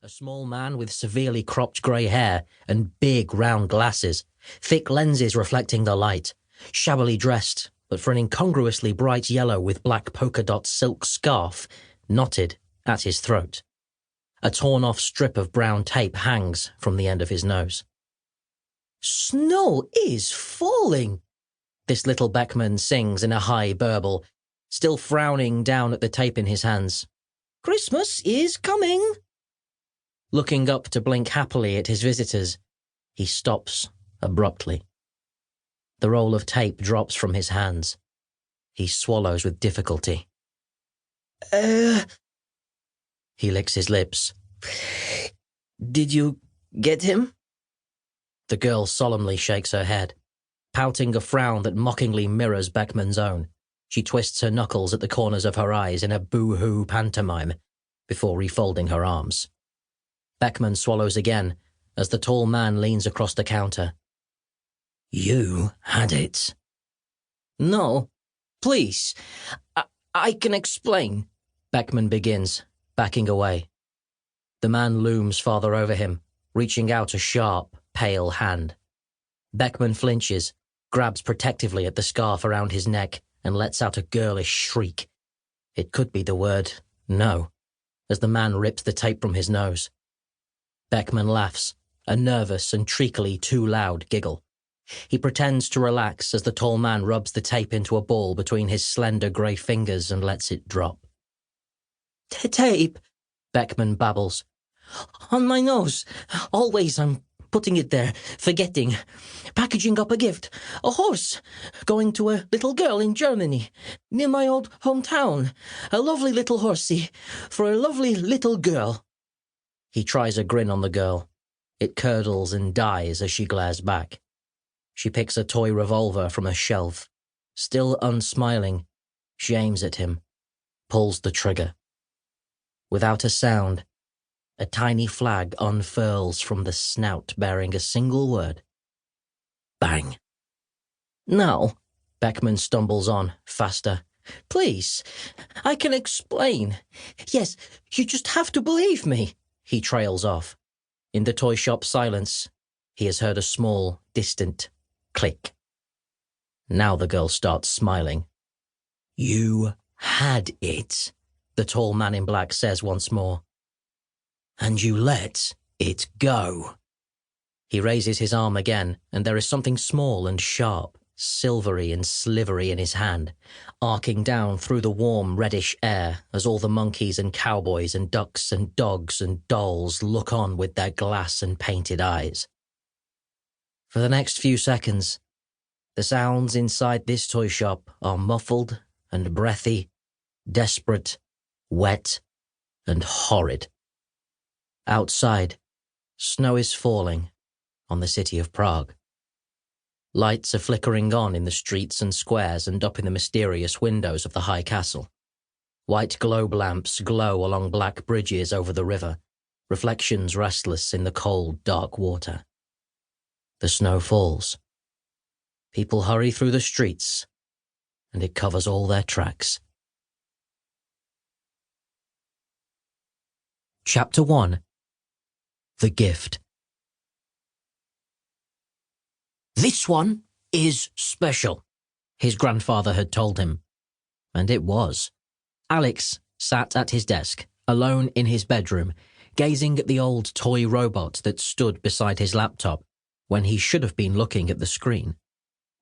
A small man with severely cropped grey hair and big round glasses, thick lenses reflecting the light, shabbily dressed, but for an incongruously bright yellow with black polka dot silk scarf, knotted at his throat. A torn-off strip of brown tape hangs from the end of his nose. "Snow is falling," this little Beckman sings in a high burble, still frowning down at the tape in his hands. "Christmas is coming." Looking up to blink happily at his visitors, he stops abruptly. The roll of tape drops from his hands. He swallows with difficulty. He licks his lips. "Did you get him?" The girl solemnly shakes her head, pouting a frown that mockingly mirrors Beckman's own. She twists her knuckles at the corners of her eyes in a boo-hoo pantomime before refolding her arms. Beckman swallows again as the tall man leans across the counter. "You had it." "No, please, I can explain," Beckman begins, backing away. The man looms farther over him, reaching out a sharp, pale hand. Beckman flinches, grabs protectively at the scarf around his neck, and lets out a girlish shriek. It could be the word "no," as the man rips the tape from his nose. Beckman laughs, a nervous and treacly too loud giggle. He pretends to relax as the tall man rubs the tape into a ball between his slender grey fingers and lets it drop. "Tape," Beckman babbles. "On my nose. Always I'm putting it there, forgetting. Packaging up a gift. A horse. Going to a little girl in Germany, near my old hometown. A lovely little horsey, for a lovely little girl." He tries a grin on the girl. It curdles and dies as she glares back. She picks a toy revolver from a shelf. Still unsmiling, she aims at him, pulls the trigger. Without a sound, a tiny flag unfurls from the snout bearing a single word. Bang. "Now," Beckman stumbles on, faster. "Please, I can explain. Yes, you just have to believe me." He trails off. In the toy shop silence, he has heard a small, distant click. Now the girl starts smiling. "You had it," the tall man in black says once more. "And you let it go." He raises his arm again, and there is something small and sharp, silvery and slivery in his hand, arcing down through the warm reddish air as all the monkeys and cowboys and ducks and dogs and dolls look on with their glass and painted eyes. For the next few seconds, the sounds inside this toy shop are muffled and breathy, desperate, wet, and horrid. Outside, snow is falling on the city of Prague. Lights are flickering on in the streets and squares and up in the mysterious windows of the high castle. White globe lamps glow along black bridges over the river, reflections restless in the cold, dark water. The snow falls. People hurry through the streets, and it covers all their tracks. Chapter 1. The Gift. "This one is special," his grandfather had told him. And it was. Alex sat at his desk, alone in his bedroom, gazing at the old toy robot that stood beside his laptop when he should have been looking at the screen.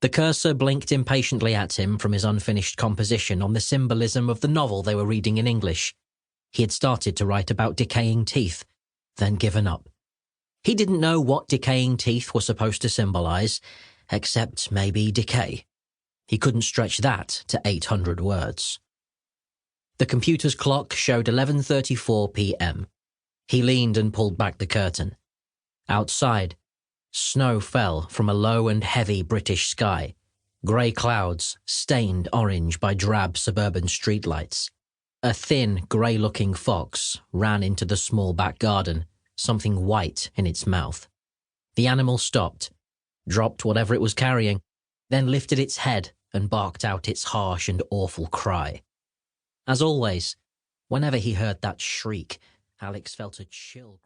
The cursor blinked impatiently at him from his unfinished composition on the symbolism of the novel they were reading in English. He had started to write about decaying teeth, then given up. He didn't know what decaying teeth were supposed to symbolize, except maybe decay. He couldn't stretch that to 800 words. The computer's clock showed 11:34 p.m. He leaned and pulled back the curtain. Outside, snow fell from a low and heavy British sky, grey clouds stained orange by drab suburban streetlights. A thin, grey-looking fox ran into the small back garden, something white in its mouth. The animal stopped, dropped whatever it was carrying, then lifted its head and barked out its harsh and awful cry. As always, whenever he heard that shriek, Alex felt a chill.